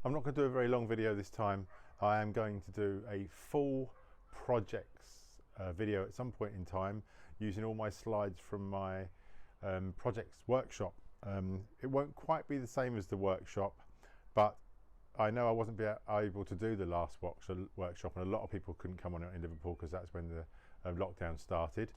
I'm not going to do a very long video this time. I am going to do a full projects video at some point in time using all my slides from my projects workshop. It won't quite be the same as the workshop, but I know I wasn't able to do the last workshop, and a lot of people couldn't come on it in Liverpool because that's when the lockdown started.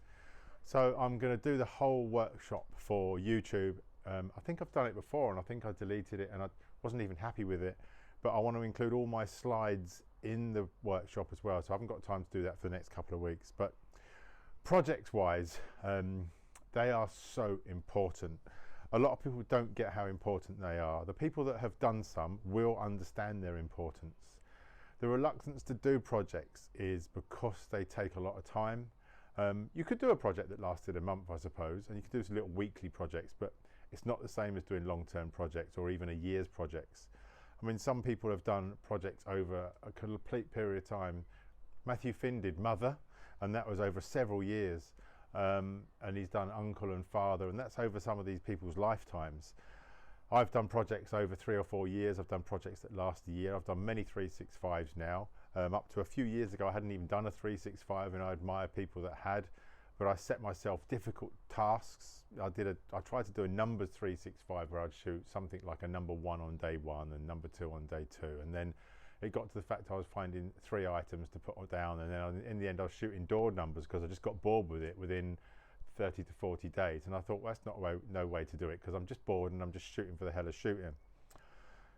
So I'm going to do the whole workshop for YouTube. I think I've done it before, and I think I deleted it and I wasn't even happy with it, but I want to include all my slides in the workshop as well, so I haven't got time to do that for the next couple of weeks. But projects wise, they are so important. A lot of people don't get how important they are. The people that have done some will understand their importance. The reluctance to do projects is because they take a lot of time. You could do a project that lasted a month, I suppose, and you could do some little weekly projects, but it's not the same as doing long-term projects or even a year's projects. I mean, some people have done projects over a complete period of time. Matthew Finn did Mother, and that was over several years. And he's done Uncle and Father, and that's over some of these people's lifetimes. I've done projects over 3 or 4 years. I've done projects that last a year. I've done many 365s now. Up to a few years ago, I hadn't even done a 365, and I admire people that had. But I set myself difficult tasks. I tried to do a numbers 365 where I'd shoot something like a number 1 on day 1 and number 2 on day 2, and then it got to the fact I was finding 3 items to put down, and then in the end I was shooting door numbers because I just got bored with it within 30 to 40 days, and I thought, well, that's no way to do it, because I'm just bored and I'm just shooting for the hell of shooting.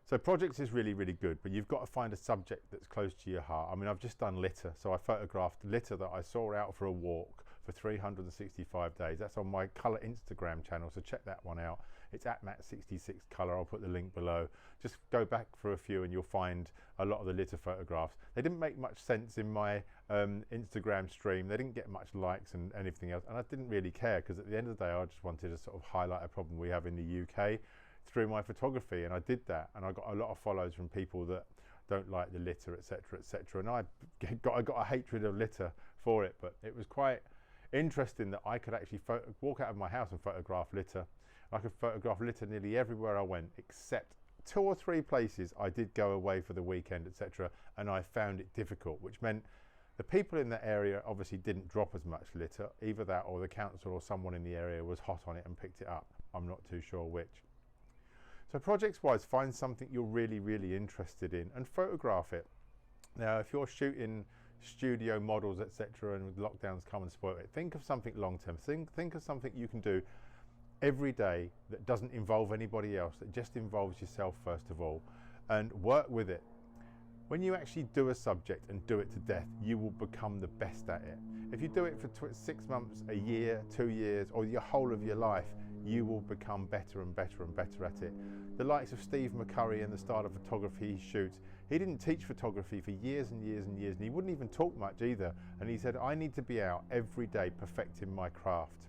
So projects is really, really good, but you've got to find a subject that's close to your heart. I mean, I've just done litter, so I photographed litter that I saw out for a walk for 365 days. That's on my colour Instagram channel, so check that one out. It's at Matt66Colour. I'll put the link below. Just go back for a few and you'll find a lot of the litter photographs. They didn't make much sense in my Instagram stream. They didn't get much likes and anything else, and I didn't really care, because at the end of the day I just wanted to sort of highlight a problem we have in the UK through my photography, and I did that, and I got a lot of follows from people that don't like the litter, etc., etc., and I got a hatred of litter for it. But it was quite interesting that I could actually walk out of my house and photograph litter. I could photograph litter nearly everywhere I went, except 2 or 3 places I did go away for the weekend, etc., and I found it difficult, which meant the people in that area obviously didn't drop as much litter. Either that or the council or someone in the area was hot on it and picked it up. I'm not too sure which. So projects wise, find something you're really, really interested in and photograph it. Now, if you're shooting studio models, etc., and lockdowns come and spoil it, think of something long term. Think of something you can do every day that doesn't involve anybody else, that just involves yourself first of all, and work with it. When you actually do a subject and do it to death, you will become the best at it. If you do it for 6 months, a year, 2 years, or your whole of your life, you will become better and better and better at it. The likes of Steve McCurry and the style of photography he shoots, he didn't teach photography for years and years and years, and he wouldn't even talk much either. And he said, I need to be out every day perfecting my craft.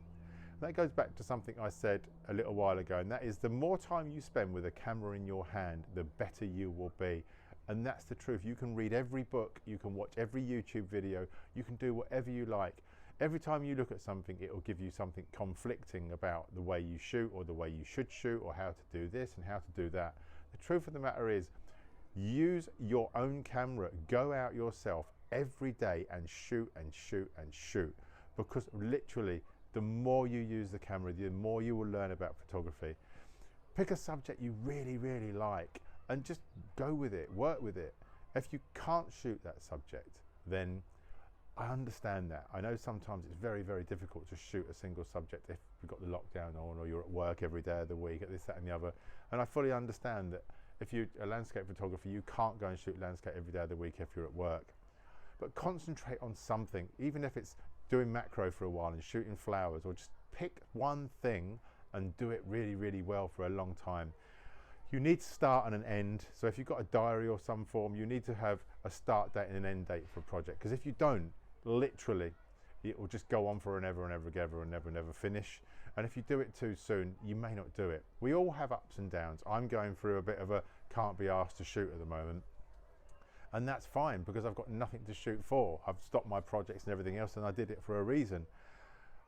And that goes back to something I said a little while ago, and that is, the more time you spend with a camera in your hand, the better you will be. And that's the truth. You can read every book, you can watch every YouTube video, you can do whatever you like. Every time you look at something, it will give you something conflicting about the way you shoot, or the way you should shoot, or how to do this and how to do that. The truth of the matter is, use your own camera, go out yourself every day and shoot and shoot and shoot, because literally the more you use the camera, the more you will learn about photography. Pick a subject you really, really like and just go with it, work with it. If you can't shoot that subject, then I understand that. I know sometimes it's very, very difficult to shoot a single subject if you've got the lockdown on, or you're at work every day of the week, at this, that and the other. And I fully understand that if you're a landscape photographer, you can't go and shoot landscape every day of the week if you're at work. But concentrate on something, even if it's doing macro for a while and shooting flowers, or just pick one thing and do it really, really well for a long time. You need to start and an end. So if you've got a diary or some form, you need to have a start date and an end date for a project, because if you don't, literally it will just go on for and ever and ever and never finish. And if you do it too soon, you may not do it. We all have ups and downs. I'm going through a bit of a can't be asked to shoot at the moment, and that's fine, because I've got nothing to shoot for. I've stopped my projects and everything else, and I did it for a reason.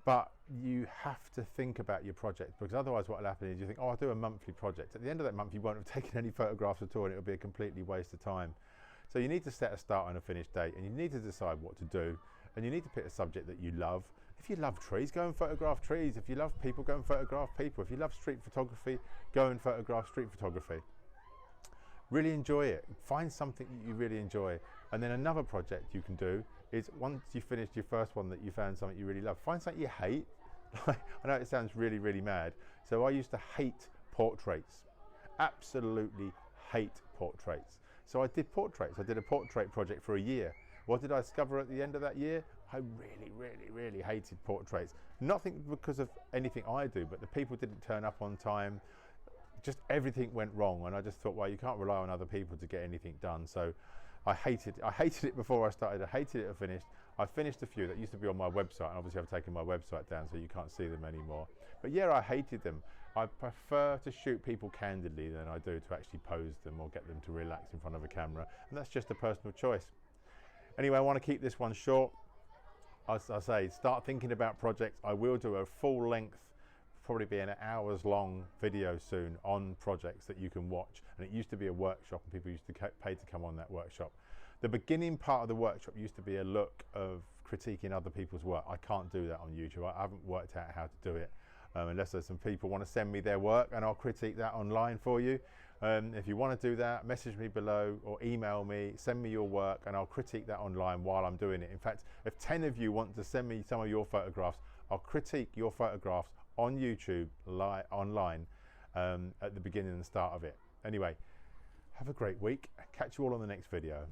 But you have to think about your project, because otherwise what will happen is you think, oh, I'll do a monthly project. At the end of that month, you won't have taken any photographs at all, and it'll be a completely waste of time. So you need to set a start and a finish date, and you need to decide what to do, and you need to pick a subject that you love. If you love trees, go and photograph trees. If you love people, go and photograph people. If you love street photography, go and photograph street photography. Really enjoy it. Find something that you really enjoy. And then another project you can do is, once you finished your first one that you found something you really love, find something you hate. I know it sounds really, really mad. So I used to hate portraits. Absolutely hate portraits. So I did portraits. I did a portrait project for a year. What did I discover at the end of that year? I really, really, really hated portraits. Nothing because of anything I do, but the people didn't turn up on time. Just everything went wrong, and I just thought, well, you can't rely on other people to get anything done. So I hated it before I started. I hated it and finished. I finished a few that used to be on my website, and obviously I've taken my website down so you can't see them anymore. But yeah, I hated them. I prefer to shoot people candidly than I do to actually pose them or get them to relax in front of a camera, and that's just a personal choice. Anyway, I want to keep this one short. As I say, start thinking about projects. I will do a full length, probably be an hours long video soon on projects that you can watch. And it used to be a workshop, and people used to pay to come on that workshop. The beginning part of the workshop used to be a look of critiquing other people's work. I can't do that on YouTube. I haven't worked out how to do it, unless there's some people want to send me their work, and I'll critique that online for you. If you want to do that, message me below or email me, send me your work, and I'll critique that online while I'm doing it. In fact, if 10 of you want to send me some of your photographs, I'll critique your photographs on YouTube online at the beginning and start of it. Anyway, have a great week. Catch you all on the next video.